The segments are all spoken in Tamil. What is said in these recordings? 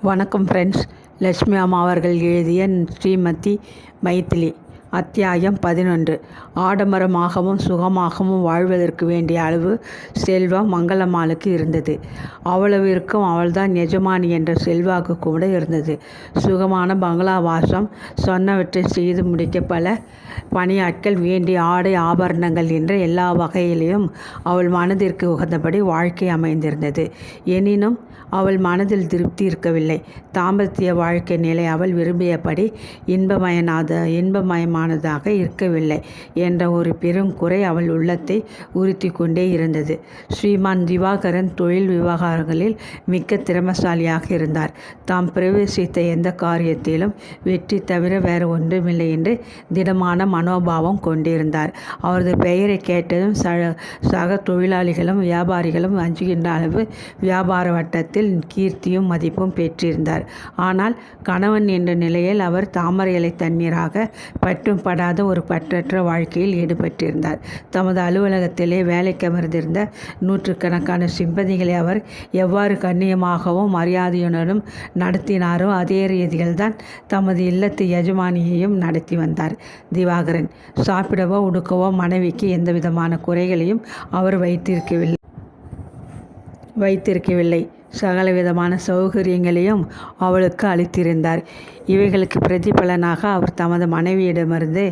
வணக்கம் ஃப்ரெண்ட்ஸ். லட்சுமி அம்மா அவர்கள் எழுதிய ஸ்ரீமதி மைதிலி அத்தியாயம் 11. ஆடம்பரமாகவும் சுகமாகவும் வாழ்வதற்கு வேண்டிய அளவு செல்வம் மங்களம்மாளுக்கு இருந்தது. அவ்வளவிற்கும் அவள்தான் எஜமானி என்ற செல்வாக்கு கூட இருந்தது. சுகமான பங்களா வாசம், சொன்னவற்றை செய்து முடிக்க பல பணியாட்கள், வேண்டிய ஆடை ஆபரணங்கள் என்ற எல்லா வகையிலும் அவள் மனதிற்கு உகந்தபடி வாழ்க்கை அமைந்திருந்தது. எனினும் அவள் மனதில் திருப்தி இருக்கவில்லை. தாம்பத்திய வாழ்க்கை நிலை அவள் விரும்பியபடி இன்பமயமானதாக இருக்கவில்லை என்ற ஒரு பெரும் குறை அவள் உள்ளத்தை உறுத்தி கொண்டே இருந்தது. ஸ்ரீமான் திவாகரன் தொழில் விவகாரங்களில் மிக்க திறமசாலியாக இருந்தார். தாம் பிரவேசித்த எந்த காரியத்திலும் வெற்றி தவிர வேறு ஒன்றுமில்லை என்று திடமான மனோபாவம் கொண்டிருந்தார். அவரது பெயரை கேட்டதும் சக தொழிலாளிகளும் வியாபாரிகளும் அஞ்சுகின்ற அளவு வியாபார வட்டத்தில் கீர்த்தியும் மதிப்பும் பெற்றிருந்தார். ஆனால் கணவன் என்ற நிலையில் அவர் தாமரை இலை தண்ணீராக பற்றும் படாத ஒரு பற்றற்ற வாழ்க்கையில் ஈடுபட்டிருந்தார். தமது அலுவலகத்திலே வேலைக்கு அமர்ந்திருந்த நூற்றுக்கணக்கான சிம்பதிகளை அவர் எவ்வாறு கண்ணியமாகவும் மரியாதையுடனும் நடத்தினாரோ அதே ரீதியில்தான் தமது இல்லத்து எஜமானியையும் நடத்தி வந்தார் திவாகரன். சாப்பிடவோ உடுக்கவோ மனைவிக்கு எந்தவிதமான குறைகளையும் அவர் வைத்திருக்கவில்லை. சகலவிதமான சௌகரியங்களையும் அவளுக்கு அளித்திருந்தார். இவைகளுக்கு பிரதிபலனாக அவர் தமது மனைவியிடமிருந்து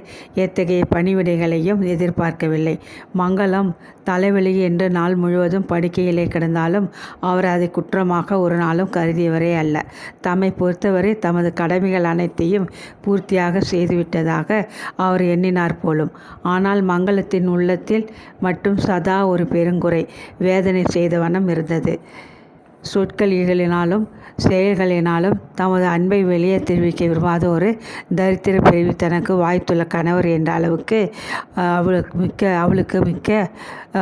எத்தகைய பணிவிடைகளையும் எதிர்பார்க்கவில்லை. மங்களம் தலைவலி என்று நாள் முழுவதும் படுக்கையிலே கிடந்தாலும் அவர் அதை குற்றமாக ஒரு நாளும் கருதியவரே அல்ல. தம்மை பொறுத்தவரை தமது கடமைகள் அனைத்தையும் பூர்த்தியாக செய்துவிட்டதாக அவர் எண்ணினார் போலும். ஆனால் மங்களத்தின் உள்ளத்தில் மட்டும் சதா ஒரு பெருங்குறை வேதனை செய்த வண்ணம் இருந்தது. சொற்களினாலும் செயல்களினாலும் தமது அன்பை வெளியே தெரிவிக்க விரும்பாத ஒரு தரித்திர பிறவி தனக்கு வாய்த்துள்ள கணவர் என்ற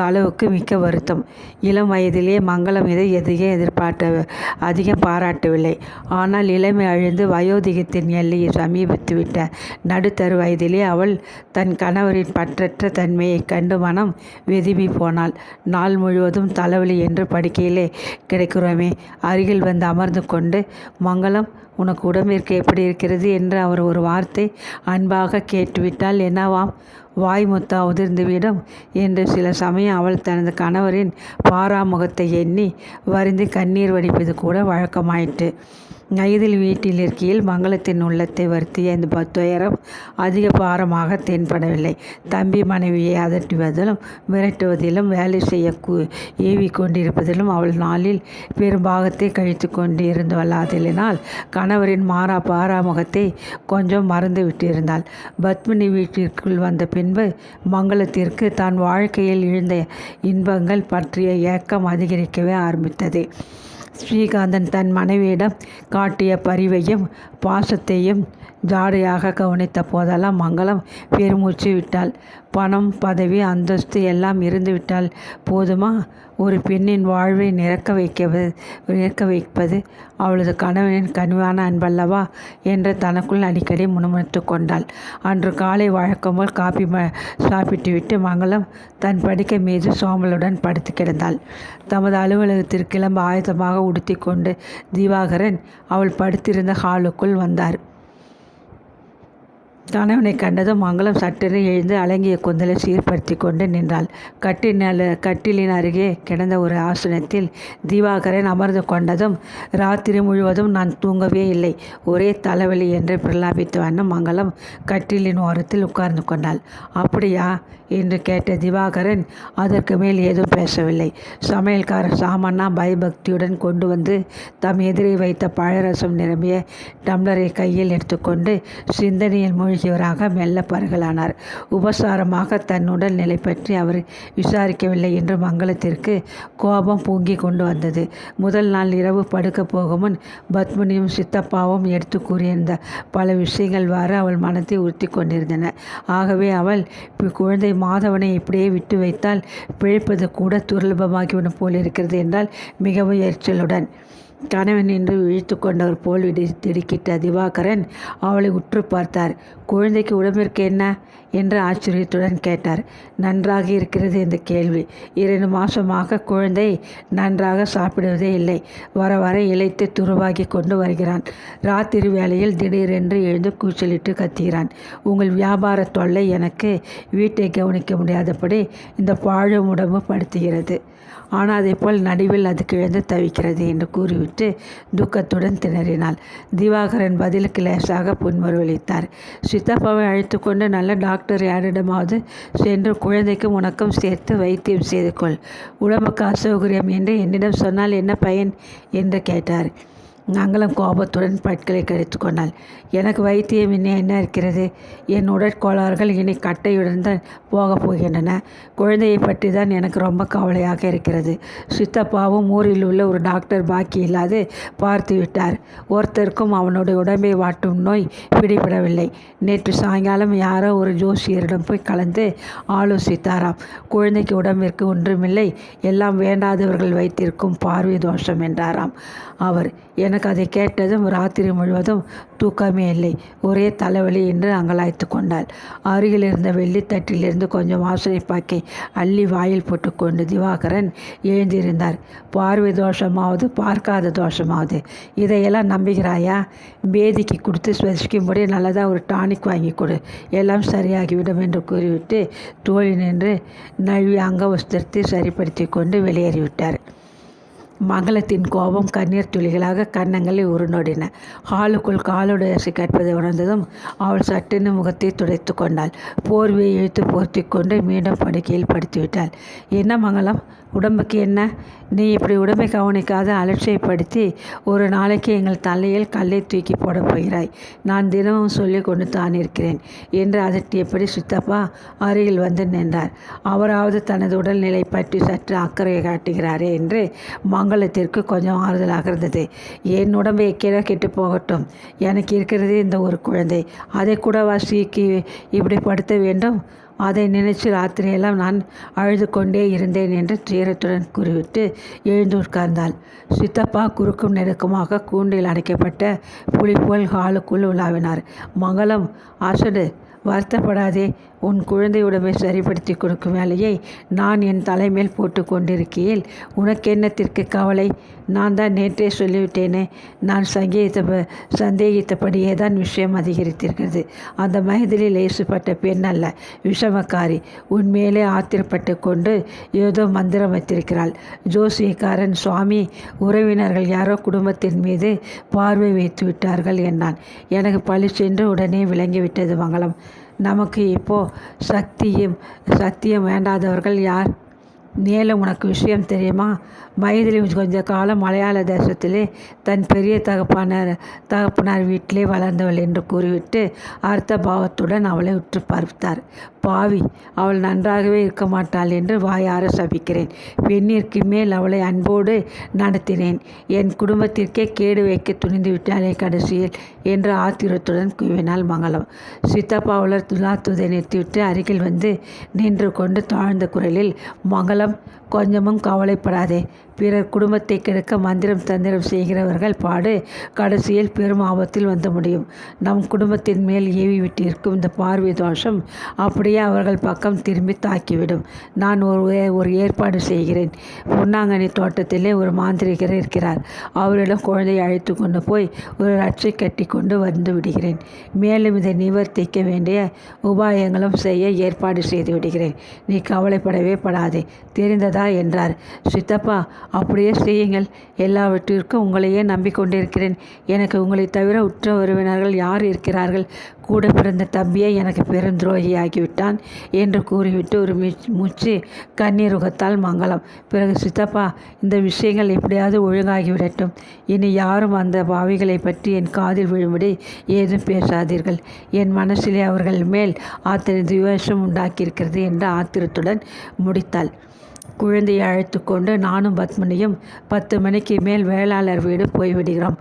அளவுக்கு மிக்க வருத்தம். இளம் வயதிலே மங்களம் எதையும் அதிகம் பாராட்டவில்லை. ஆனால் இளமை அழிந்து வயோதிகத்தின் எல்லையை சமீபித்துவிட்ட நடுத்தரு வயதிலே அவள் தன் கணவரின் பற்றற்ற தன்மையை கண்டு மனம் வெதும்பி போனாள். நாள் முழுவதும் தலைவலி என்று படுக்கையிலே கிடைக்கிறோமே, அருகில் வந்து அமர்ந்து கொண்டு, மங்களம், உனக்கு உடம்பிற்கு எப்படி இருக்கிறது என்று அவர் ஒரு வார்த்தை அன்பாக கேட்டுவிட்டால் என்னவாம்? வாய் முத்தா உதிர்ந்துவிடும் என்று சில சமயம் அவள் தனது கணவரின் பாராமுகத்தை எண்ணி வருந்தி கண்ணீர் வடிப்பது கூட வழக்கமாயிற்று. வயதில் வீட்டில் இருக்கையில் மங்களத்தின் உள்ளத்தை வருத்திய இந்த துயரம் அதிக பாரமாக தென்படவில்லை. தம்பி மனைவியை அதட்டுவதிலும் மிரட்டுவதிலும் வேலை செய்ய ஏவி கொண்டிருப்பதிலும் அவள் நாளில் பெரும்பாகத்தை கழித்து கொண்டு இருந்து வல்லாதலினால் கணவரின் பாராமுகத்தை கொஞ்சம் மறந்து விட்டிருந்தாள். பத்மினி வீட்டிற்குள் வந்த பின்பு மங்களத்திற்கு தான் வாழ்க்கையில் இழந்த இன்பங்கள் பற்றிய ஏக்கம் அதிகரிக்கவே ஆரம்பித்தது. ஸ்ரீகாந்தன் தன் மனைவியிடம் காட்டிய பரிவையும் பாசத்தையும் ஜாடையாக கவனித்த போதெல்லாம் மங்களம் பெருமூச்சு விட்டாள். பணம், பதவி, அந்தஸ்து எல்லாம் இருந்துவிட்டால் போதுமா? ஒரு பெண்ணின் வாழ்வை நிற்க வைப்பது அவளது கணவனின் கனிவான அன்பல்லவா என்று தனக்குள் அடிக்கடி முணுமுணுத்து கொண்டாள். அன்று காலை வழக்கம்போல் காப்பி சாப்பிட்டுவிட்டு மங்களம் தன் படுக்கை மீது சோம்பலுடன் படுத்து கிடந்தாள். தமது அலுவலகத்திற்கு கிளம்ப ஆயத்தமாக உடுத்தி கொண்டு திவாகரன் அவள் படுத்திருந்த ஹாலுக்குள் வந்தார். கணவனை கண்டதும் மங்களம் சட்டென எழுந்து அலங்கிய கூந்தலை சீர்படுத்தி கொண்டு நின்றாள். கட்டிலின் அருகே கிடந்த ஒரு ஆசனத்தில் திவாகரன் அமர்ந்து கொண்டதும், ராத்திரி முழுவதும் நான் தூங்கவே இல்லை, ஒரே தலைவலி என்று பிரலாபித்த வண்ணம் மங்களம் கட்டிலின் ஓரத்தில் உட்கார்ந்து கொண்டாள். அப்படியா என்று கேட்ட திவாகரன் அதற்கு மேல் ஏதும் பேசவில்லை. சமையல்காரர் சாமண்ணா பயபக்தியுடன் கொண்டு வந்து தம் எதிரே வைத்த பழரசம் நிரம்பிய டம்ளரை கையில் எடுத்துக்கொண்டு சிந்தனையில் மூழ்கியவராக மெல்ல பருகலானார். உபசாரமாக தன் உடல் நிலை பற்றி அவர் விசாரிக்கவில்லை என்று மங்களத்திற்கு கோபம் பொங்கி கொண்டு வந்தது. முதல் நாள் இரவு படுக்க போகுமுன் பத்மினியும் சித்தப்பாவும் எடுத்து கூறியிருந்த பல விஷயங்கள் வாறு அவள் மனத்தை உறுத்தி கொண்டிருந்தன. ஆகவே அவள் குழந்தை மாதவனை இப்படியே விட்டு வைத்தால் பிழைப்பது கூட துர்லபமாகிவிடும் போலிருக்கிறது என்றால் மிகவும் எரிச்சலுடன். கணவன் என்று இழுத்து கொண்டவர் போல் திடுக்கிட்ட திவாகரன் அவளை உற்று பார்த்தார். குழந்தைக்கு உடம்பிற்கு என்ன என்று ஆச்சரியத்துடன் கேட்டார். நன்றாக இருக்கிறது இந்த கேள்வி. 2 மாதமாக குழந்தை நன்றாக சாப்பிடுவதே இல்லை. வர வர இளைத்து துருவாகி கொண்டு வருகிறான். ராத்திரி வேளையில் திடீரென்று எழுந்து கூச்சலிட்டு கத்துகிறான். உங்கள் வியாபார தொல்லை எனக்கு வீட்டை கவனிக்க முடியாதபடி இந்த பாழும் உடம்பு படுத்துகிறது. ஆனால் அதேபோல் நடுவில் அது கிழந்து தவிக்கிறது என்று கூறிவிட்டு துக்கத்துடன் திணறினாள். திவாகரன் பதிலுக்கு லேசாக புன்முறுவலித்தார். சித்தப்பாவை அழைத்து கொண்டு நல்ல டாக்டர் யாரிடமாவது சென்று குழந்தைக்கு உனக்கும் சேர்த்து வைத்தியம் செய்து கொள். உடம்புக்கு அசௌகரியம் என்று என்னிடம் சொன்னால் என்ன பயன் என்று கேட்டார். மங்களம் கோபத்துடன் பற்களை கடித்து கொண்டாள். எனக்கு வைத்தியம் இன்னும் என்ன இருக்கிறது? என் உடற்கோளாறுகள் இனி கட்டையுடன் தான் போகப் போகின்றன. குழந்தையை பற்றி தான் எனக்கு ரொம்ப கவலையாக இருக்கிறது. சித்தப்பாவும் ஊரில் உள்ள ஒரு டாக்டர் பாக்கி இல்லாது பார்த்து விட்டார். ஒருத்தருக்கும் அவனுடைய உடம்பை வாட்டும் நோய் பிடிபடவில்லை. நேற்று சாயங்காலம் யாரோ ஒரு ஜோசியரிடம் போய் கலந்து ஆலோசித்தாராம். குழந்தைக்கு உடம்பிற்கு ஒன்றுமில்லை, எல்லாம் வேண்டாதவர்கள் வைத்திருக்கும் பார்வை தோஷம் என்றாராம் அவர். எனக்கு அதை கேட்டதும் ராத்திரி முழுவதும் தூக்கமே இல்லை. ஒரே தலைவலி என்று அங்கலாய்த்து கொண்டாள். அருகில் இருந்த வெள்ளித்தட்டிலிருந்து கொஞ்சம் வாசனை பாக்கை அள்ளி வாயில் போட்டுக்கொண்டு திவாகரன் எழுந்திருந்தார். பார்வை தோஷமாவது பார்க்காத தோஷமாவது இதையெல்லாம் நம்புகிறாயா? பேதிக்கு கொடுத்து ஸ்வசிக்கும்படி நல்லதாக ஒரு டானிக் வாங்கி கொடு, எல்லாம் சரியாகிவிடும் என்று கூறிவிட்டு தோழி நின்று நழுவி அங்கவஸ்திரத்தை சரிப்படுத்தி கொண்டு வெளியேறிவிட்டார். மங்களத்தின் கோபம் கண்ணீர் துளிகளாக கன்னங்களை உருண்டோடின. ஹாலுக்குள் காலுடைய அசை கற்பதை உணர்ந்ததும் அவள் சட்டென்று முகத்தை துடைத்து கொண்டாள். போர்வையை இழுத்து போர்த்தி கொண்டு மீண்டும் படுக்கையில் படுத்திவிட்டாள். என்ன மங்களம், உடம்புக்கு என்ன? நீ இப்படி உடம்பை கவனிக்காத அலட்சியப்படுத்தி ஒரு நாளைக்கு எங்கள் தலையில் கல்லை தூக்கி போடப் போகிறாய். நான் தினமும் சொல்லி கொண்டு தான் இருக்கிறேன் என்று அதட்டியபடி சித்தப்பா அருகில் வந்து நின்றார். அவராவது தனது உடல்நிலை பற்றி சற்று அக்கறை காட்டுகிறாரே என்று மங்களத்திற்கு கொஞ்சம் ஆறுதலாக இருந்தது. என் உடம்பை கீழே கெட்டு போகட்டும், எனக்கு இருக்கிறதே இந்த ஒரு குழந்தை, அதை கூட வாசிக்கு இப்படி படுத்த வேண்டும்? அதை நினைச்சு ராத்திரியெல்லாம் நான் அழுது கொண்டே இருந்தேன் என்று துயரத்துடன் கூறிவிட்டு எழுந்து உட்கார்ந்தாள். சித்தப்பா குறுக்கும் நெருக்கமாக கூண்டில் அடைக்கப்பட்ட புலி போல் ஹாலுக்குள் உலாவினார். மங்களம், அசடு, வருத்தப்படாதே. உன் குழந்தை உடம்பை சரிப்படுத்தி கொடுக்கும் வேலையை நான் என் தலைமேல் போட்டு கொண்டிருக்கையில் உனக்கு என்னத்திற்கு கவலை? நான் தான் நேற்றே சொல்லிவிட்டேனே. நான் சந்தேகித்தபடியே தான் விஷயம் அதிகரித்திருக்கிறது. அந்த மகதிலில் லேசுப்பட்ட பெண் அல்ல, விஷமக்காரி. உன்மேலே ஆத்திரப்பட்டு கொண்டு ஏதோ மந்திரம் வைத்திருக்கிறாள். ஜோசியக்காரன் சுவாமி உறவினர்கள் யாரோ குடும்பத்தின் மீது பார்வை வைத்து விட்டார்கள் என்றான். எனக்கு பளிச்சென்று உடனே விளங்கிவிட்டது மங்களம். நமக்கு இப்போது சத்தியம் வேண்டாதவர்கள் யார்? மேலும் உனக்கு விஷயம் தெரியுமா? மைதிலி கொஞ்ச காலம் மலையாள தேசத்திலே தன் பெரிய தகப்பனார் வீட்டிலே வளர்ந்தவள் என்று கூறிவிட்டு அர்த்த பாவத்துடன் அவளை உற்று பார்த்தார். பாவி, அவள் நன்றாகவே இருக்க மாட்டாள் என்று வாயார சபிக்கிறேன். பெண்ணிற்கு மேல் அவளை அன்போடு நடத்தினேன். என் குடும்பத்திற்கே கேடு வைக்க துணிந்து விட்டாளே கடைசியில் என்று ஆத்திரத்துடன் கூவினாள் மங்களம். சித்தப்பா உலர் துலாத்துதை நிறுத்திவிட்டு அருகில் வந்து நின்று கொண்டு தாழ்ந்த குரலில், மங்களம், கொஞ்சமும் கவலைப்படாதே. பிறர் குடும்பத்தை கெடுக்க மந்திரம் தந்திரம் செய்கிறவர்கள் பாடு கடைசியில் பெரும் ஆபத்தில் வந்து முடியும். நம் குடும்பத்தின் மேல் ஏவி விட்டிருக்கும் இந்த பார்வை தோஷம் அப்படியே அவர்கள் பக்கம் திரும்பி தாக்கிவிடும். நான் ஒரு ஏற்பாடு செய்கிறேன். பொன்னாங்கண்ணி தோட்டத்திலே ஒரு மாந்திரிகர் இருக்கிறார். அவரிடம் குழந்தையை அழைத்து கொண்டு போய் ஒரு ரட்சை கட்டி கொண்டு வந்து விடுகிறேன். மேலும் இதை நிவர்த்திக்க வேண்டிய உபாயங்களும் செய்ய ஏற்பாடு செய்து விடுகிறேன். நீ கவலைப்படவே படாதே. தெரிந்ததா என்றார். சித்தப்பா, அப்படியே செய்யுங்கள். எல்லாவற்றிற்கும் உங்களையே நம்பிக்கொண்டிருக்கிறேன். எனக்கு உங்களை தவிர உற்ற உறவினர்கள் யார் இருக்கிறார்கள்? கூட பிறந்த தம்பியை எனக்கு பெருந்துரோகியாகிவிட்டான் என்று கூறிவிட்டு ஒரு மூச்சு கண்ணீர் உகத்தால் மங்களம். பிறகு, சித்தப்பா, இந்த விஷயங்கள் எப்படியாவது ஒழுங்காகிவிடட்டும். இனி யாரும் அந்த பாவிகளை பற்றி என் காதில் விழும்படி ஏதும் பேசாதீர்கள். என் மனசிலே அவர்கள் மேல் அத்தனை துவேஷம் உண்டாக்கியிருக்கிறது என்று ஆத்திரத்துடன் முடித்தாள். குழந்தையை அழைத்து கொண்டு நானும் பத்மினியும் 10 மணிக்கு மேல் வேளாளர் வீடு போய்விடுகிறோம்.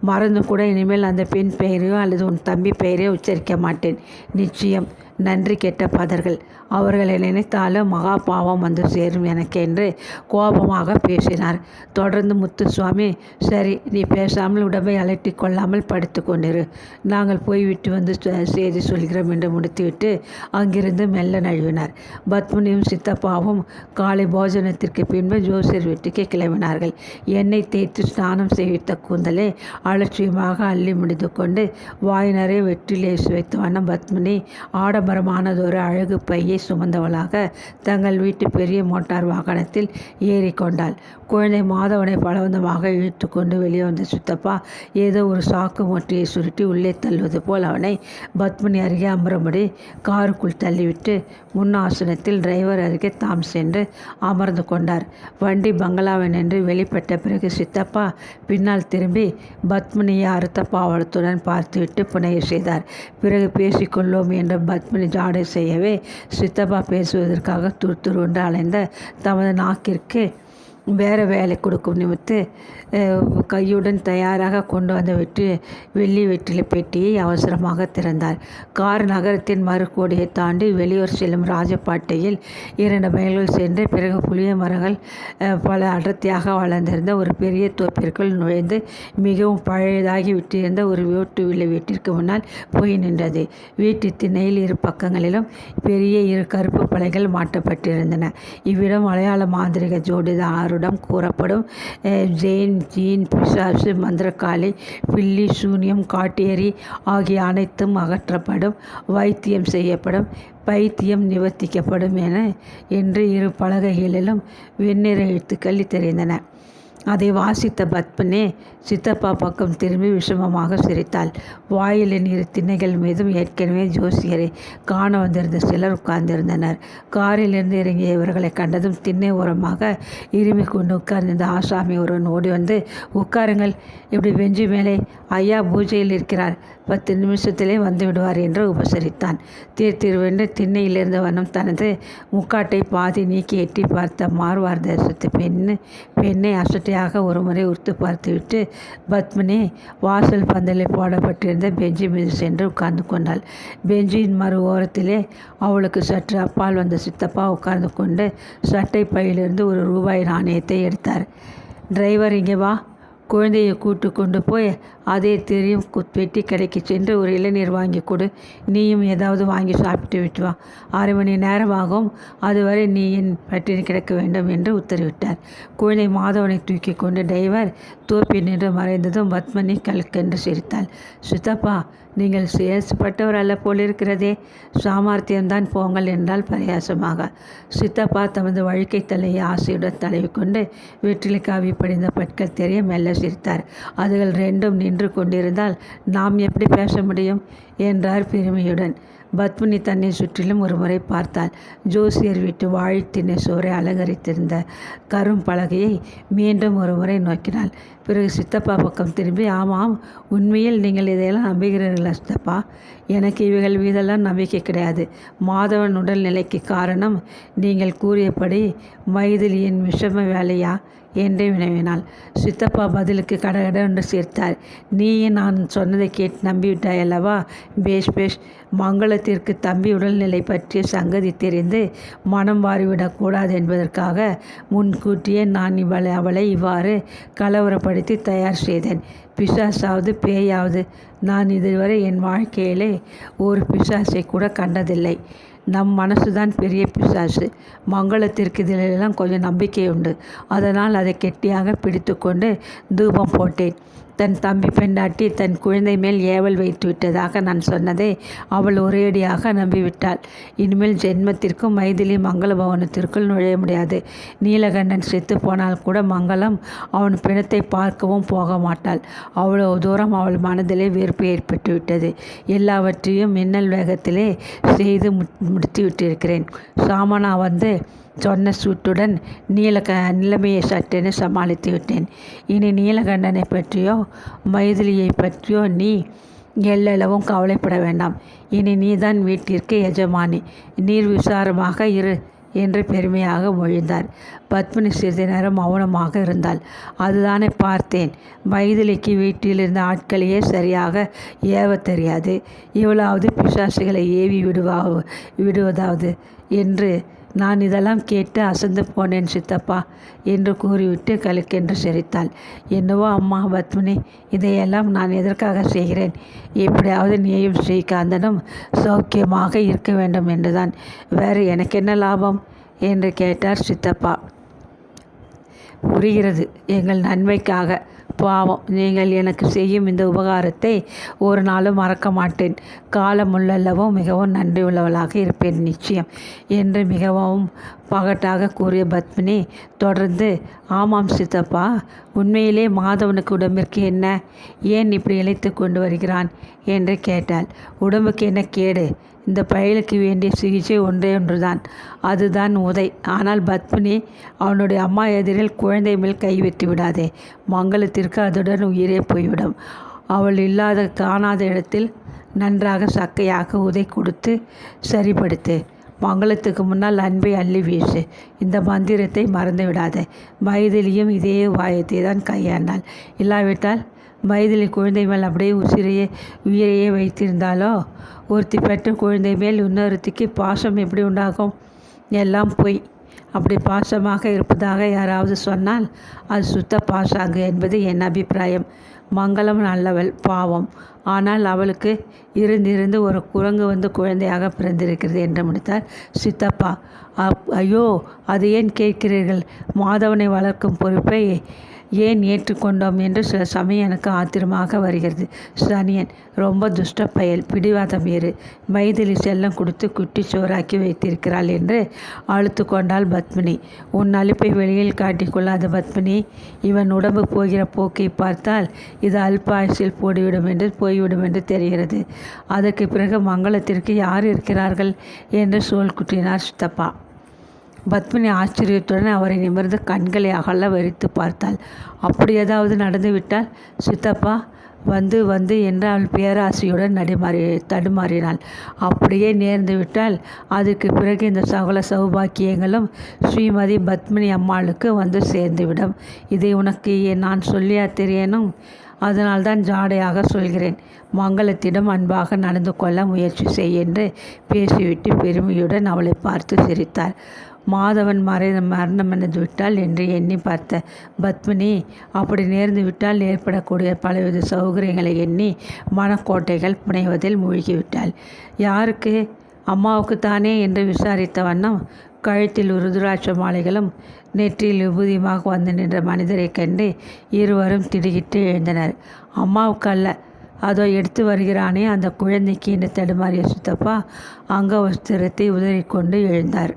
மறந்து கூட இனிமேல் அந்த பெண் பெயரையோ அல்லது உன் தம்பி பெயரையோ உச்சரிக்க மாட்டேன். நிச்சயம். நன்றி கெட்ட பதர்கள். அவர்களை நினைத்தாலும் மகா பாவம் வந்து சேரும் எனக்கு என்று கோபமாக பேசினார். தொடர்ந்து முத்துசுவாமி, சரி, நீ பேசாமல் உடம்பை அலட்டி கொள்ளாமல் படுத்து கொண்டிரு, நாங்கள் போய்விட்டு வந்து செய்தி சொல்கிறோம் என்று முடித்துவிட்டு அங்கிருந்து மெல்ல நழுவினார். பத்மினியும் சித்தப்பாவும் காலை போஜனத்திற்கு பின்பு ஜோசியர் வீட்டுக்கு கிளம்பினார்கள். எண்ணெய் தேய்த்து ஸ்நானம் செய்வித்த கூந்தலை அலட்சியமாக அள்ளி முடித்து கொண்டு வாய் நிறைய வெற்றிலை வைத்த வண்ணம் பத்மினி ஆடம்பரமானதொரு அழகு பையை சுமந்தவளாக தங்கள் வீட்டு பெரிய மோட்டார் வாகனத்தில் ஏறிக்கொண்டாள். குழந்தை மாதவனை பலவந்தமாக இழுத்து கொண்டு வெளியே வந்த சித்தப்பா ஏதோ ஒரு சாக்கு மொட்டையை சுருட்டி உள்ளே தள்ளுவது போல் அவனை பத்மினி அருகே அமரும்படி காருக்குள் தள்ளிவிட்டு முன் ஆசனத்தில் டிரைவர் அருகே தாம் சென்று அமர்ந்து கொண்டார். வண்டி பங்களாவை நின்று வெளிப்பட்ட பிறகு சித்தப்பா பின்னால் திரும்பி பத்மினியை அறுத்த பாவடத்துடன் பார்த்துவிட்டு புனைய செய்தார். பிறகு பேசிக்கொள்ளோம் என்று பத்மினி ஜாடை செய்யவே சித்தப்பா பேசுவதற்காக துருத்துருன்று அலைந்த தமது நாக்கிற்கு வேறு வேலை கொடுக்கும் நிமித்து கையுடன் தயாராக கொண்டு வந்த வெள்ளி வெற்றிலை பெட்டியை அவசரமாக திறந்தார். கார் நகரத்தின் மறுகோடியை தாண்டி வெளியூர் செல்லும் ராஜபாட்டையில் 2 மைல்கள் சென்று பிறகு புளிய மரங்கள் பல அடர்த்தியாக வளர்ந்திருந்த ஒரு பெரிய தோப்பிற்குள் நுழைந்து மிகவும் பழையதாகி விட்டிருந்த ஒரு ஓட்டு வீட்டிற்கு முன்னால் போய் நின்றது. வீட்டு திண்ணையில் 2 பக்கங்களிலும் பெரிய 2 கருப்பு பலைகள் மாட்டப்பட்டிருந்தன. இவ்விடம் மலையாள மாந்திரிக ஜோடிதாருடன் கூறப்படும் ஜெயின், ஜீன், பிசாசு, மந்திரக்காளி, பில்லி, சூனியம், காட்டேரி ஆகிய அனைத்தும் அகற்றப்படும், வைத்தியம் செய்யப்படும், பைத்தியம் நிவர்த்திக்கப்படும் என்று 2 பலகைகளிலும் வெண்ணிற எழுத்துக்கள் தெரிந்தன. அதை வாசித்த பத்மினி சித்தப்பா பக்கம் திரும்பி விஷமமாக சிரித்தாள். வாயிலின் 2 திண்ணைகள் மீதும் ஏற்கனவே ஜோசியரை காண வந்திருந்த சிலர் உட்கார்ந்திருந்தனர். காரிலிருந்து இறங்கிய இவர்களை கண்டதும் திண்ணை ஓரமாக இருமி கொண்டு உட்கார்ந்திருந்த ஆசாமி ஒருவன் ஓடி வந்து, உட்காருங்கள், இப்படி பெஞ்சு மேலே, ஐயா பூஜையில் இருக்கிறார், 10 நிமிஷத்திலே வந்து விடுவார் என்று உபசரித்தான். தீர்த்திருவென்று திண்ணையிலிருந்த வண்ணம் தனது முக்காட்டை பாதி நீக்கி எட்டி பார்த்த மார்வார் தேசத்து பெண்ணை அசட்டையாக ஒருமுறை உறுத்து பார்த்துவிட்டு பத்மினி வாசல் பந்தலில் போடப்பட்டிருந்த பெஞ்சு மீது சென்று உட்கார்ந்து கொண்டாள். பெஞ்சின் மறு ஓரத்திலே அவளுக்கு சற்று அப்பால் வந்த சித்தப்பா உட்கார்ந்து கொண்டு சட்டை பையிலிருந்து ஒரு ரூபாய் நாணயத்தை எடுத்தார். டிரைவர், இங்கே வா, குழந்தையை கூட்டு கொண்டு போய் அதே தெரியும் பெட்டி கடைக்கு சென்று ஒரு இளநீர் வாங்கி கொடு, நீயும் ஏதாவது வாங்கி சாப்பிட்டு விட்டு வா, 1/2 மணி நேரம் ஆகும், அதுவரை நீ என் பட்டினி கிடக்க வேண்டும் என்று உத்தரவிட்டார். குழந்தை மாதவனை தூக்கி கொண்டு டிரைவர் தோப்பில் நின்று மறைந்ததும் பத்மினி கலக்கென்று சிரித்தாள். சித்தப்பா, நீங்கள் சேசப்பட்டவர் அல்ல போலிருக்கிறதே, சாமர்த்தியம்தான் போங்கள் என்றால் பரியாசமாக. சித்தப்பா தமது வழுக்கை தலையை ஆசையுடன் தடவி கொண்டு வெற்றிலை காவி படிந்த பற்கள் தெரிய மெல்ல சிரித்தார். அதுகள் 2ம் நின்று கொண்டிருந்தால் நாம் எப்படி பேச முடியும் என்றார் பெருமையுடன். பத்மினி தன்னை சுற்றிலும் ஒரு முறை பார்த்தாள். ஜோசியர் வீட்டு வாழைத்திண்ணை சோரை அலங்கரித்திருந்த கரும் பலகையை மீண்டும் ஒரு முறை நோக்கினாள். பிறகு சித்தப்பா பக்கம் திரும்பி, ஆமாம், உண்மையில் நீங்கள் இதையெல்லாம் நம்புகிறீர்களா சித்தப்பா? எனக்கு இவைகள் மீதெல்லாம் நம்பிக்கை கிடையாது. மாதவன் உடல்நிலைக்கு காரணம் நீங்கள் கூறியபடி மைதிலியின் விஷம வேலையா என்று வினவினாள். சித்தப்பா பதிலுக்கு கடகடென்று சேர்த்தார். நீயே நான் சொன்னதை கேட்டு நம்பிவிட்டாய் அல்லவா? பேஷ் பேஷ். மங்களத்திற்கு தம்பி உடல்நிலை பற்றிய சங்கதி தெரிந்து மனம் மாறிவிடக்கூடாது என்பதற்காக முன்கூட்டியே நான் அவளை இவ்வாறு கலவரப்படுத்தி தயார் செய்தேன். பிசாசாவது பேயாவது, நான் இதுவரை என் வாழ்க்கையிலே ஒரு பிசாசை கூட கண்டதில்லை. நம் மனசுதான் பெரிய பிசாசு. மங்களத்திற்கு இதிலெல்லாம் கொஞ்சம் நம்பிக்கை உண்டு. அதனால் அதை கெட்டியாக பிடித்து கொண்டு தூபம் போட்டேன். தன் தம்பி பெண்டாட்டி தன் குழந்தை மேல் ஏவல் வைத்து விட்டதாக நான் சொன்னதை அவள் ஒரேடியாக நம்பிவிட்டாள். இனிமேல் ஜென்மத்திற்கும் மைதிலி மங்கள பவனத்திற்குள் நுழைய முடியாது. நீலகண்டன் செத்து போனால் கூட மங்களம் அவன் பிணத்தை பார்க்கவும் போக மாட்டாள். அவ்வளோ தூரம் அவள் மனதிலே வெறுப்பு ஏற்பட்டு விட்டது. எல்லாவற்றையும் மின்னல் வேகத்திலே செய்து முடித்து விட்டிருக்கிறேன். சாமனா வந்து சொன்ன சூட்டுடன் நிலைமையை சட்டென சமாளித்து விட்டேன். இனி நீலகண்டனை பற்றியோ மைதிலியை பற்றியோ நீ எல்லளவும் கவலைப்பட வேண்டாம். இனி நீதான் வீட்டிற்கு எஜமானி. நீர் விசாரமாக இரு என்று பெருமையாக மொழிந்தார். பத்மினி சிறிது நேரம் மௌனமாக இருந்தாள். அதுதானே பார்த்தேன். மைதிலிக்கு வீட்டில் இருந்த ஆட்களையே சரியாக ஏவ தெரியாது. இவளாவது பிசாசுகளை ஏவி விடுவதாவது என்று நான் இதெல்லாம் கேட்டு அசந்து போனேன் சித்தப்பா என்று கூறிவிட்டு கலுக்கென்று சிரித்தாள். என்னவோ அம்மா பத்மினி, இதையெல்லாம் நான் எதற்காக செய்கிறேன்? எப்படியாவது நீயும் ஸ்ரீகாந்தனும் சௌக்கியமாக இருக்க வேண்டும் என்றுதான். வேறு எனக்கு என்ன லாபம் என்று கேட்டார் சித்தப்பா. புரிகிறது, எங்கள் நன்மைக்காக. பாவம், நீங்கள் எனக்கு செய்யும் இந்த உபகாரத்தை ஒரு நாளும் மறக்க மாட்டேன். காலமுள்ளளவும் மிகவும் நன்றி உள்ளவளாக இருப்பேன் நிச்சயம் என்று மிகவும் பகட்டாக கூறிய பத்மினி தொடர்ந்து, ஆமாம் சித்தப்பா, உண்மையிலே மாதவனுக்கு உடம்பிற்கு என்ன? ஏன் இப்படி இழைத்து கொண்டு வருகிறான் என்று கேட்டாள். உடம்புக்கு என்ன கேடு? இந்த பயலுக்கு வேண்டிய சிகிச்சை ஒன்றே ஒன்றுதான், அதுதான் உதை. ஆனால் பத்மினி, அவனுடைய அம்மா எதிரில் குழந்தை மேல் கைவிட்டு விடாதே. மங்களத்திற்கு அதுடன் உயிரே போய்விடும். அவள் இல்லாத காணாத இடத்தில் நன்றாக சக்கையாக உதை கொடுத்து சரிப்படுத்து. மங்களத்துக்கு முன்னால் அன்பை அள்ளி வீசு. இந்த மந்திரத்தை மறந்து விடாதே. மைதிலியும் இதே உபாயத்தை தான் கையாண்டாள். இல்லாவிட்டால் மைதிலி குழந்தை மேல் அப்படியே உயிரையே வைத்திருந்தாலோ, ஒருத்தி பெற்ற குழந்தை மேல் இன்னொருத்திக்கு பாசம் எப்படி உண்டாகும்? எல்லாம் பொய். அப்படி பாசமாக இருப்பதாக யாராவது சொன்னால் அது சுத்த பாசாங்கு என்பது என் அபிப்பிராயம். மங்களம் நல்லவள், பாவம். ஆனால் அவளுக்கு இருந்திருந்து ஒரு குரங்கு வந்து குழந்தையாக பிறந்திருக்கிறது என்று முடித்தார் சித்தப்பா. ஐயோ, அது ஏன் கேட்கிறீர்கள்? மாதவனை வளர்க்கும் பொறுப்பை ஏன் ஏற்றுக்கொண்டோம் என்று சில சமயம் எனக்கு ஆத்திரமாக வருகிறது. சனியன் ரொம்ப துஷ்ட பயல், பிடிவாதம் ஏறு. மைதிலி செல்லம் கொடுத்து குட்டி சோறாக்கி வைத்திருக்கிறாள் என்று அழுத்து கொண்டாள் பத்மினி. உன் அலுப்பை வெளியில் காட்டிக்கொள்ளாத பத்மினி, இவன் உடம்பு போகிற போக்கை பார்த்தால் இது அல்பாயுசில் போய்விடும் என்று தெரிகிறது. அதற்கு பிறகு மங்களத்திற்கு யார் இருக்கிறார்கள் என்று சோல் குட்டினார் சித்தப்பா. பத்மினி ஆச்சரியத்துடன் அவரை நிமிர்ந்து கண்களை அகல வெறித்து பார்த்தாள். அப்படி ஏதாவது நடந்துவிட்டால் சித்தப்பா வந்து என்று அவள் பேராசையுடன் தடுமாறினாள். அப்படியே நேர்ந்து விட்டால் அதற்கு பிறகு இந்த சகல சௌபாக்கியங்களும் ஸ்ரீமதி பத்மினி அம்மாளுக்கு வந்து சேர்ந்துவிடும். இதை உனக்கு நான் சொல்லியா தெரியணும்? அதனால்தான் ஜாடையாக சொல்கிறேன். மங்களத்திடம் அன்பாக நடந்து கொள்ள முயற்சி செய் என்று பேசிவிட்டு பெருமையுடன் அவளை பார்த்து சிரித்தார். மாதவன் மரணமடைந்து விட்டால் என்று எண்ணி பார்த்த பத்மினி, அப்படி நேர்ந்து விட்டால் ஏற்படக்கூடிய பலவித சௌகரியங்களை எண்ணி மனக்கோட்டைகள் புனைவதில் மூழ்கிவிட்டாள். யாருக்கு? அம்மாவுக்கு தானே என்று விசாரித்த வண்ணம் கழுத்தில் ருத்ராட்ச மாலைகளும் நெற்றியில் விபூதியுமாக வந்து நின்ற மனிதரை கண்டு இருவரும் திடுகிட்டு எழுந்தனர். அம்மாவுக்கு அல்ல, அதோ எடுத்து வருகிறானே அந்த குழந்தைக்கு என்று தடுமாறிய சித்தப்பா அங்க வஸ்திரத்தை உதறிக்கொண்டு எழுந்தார்.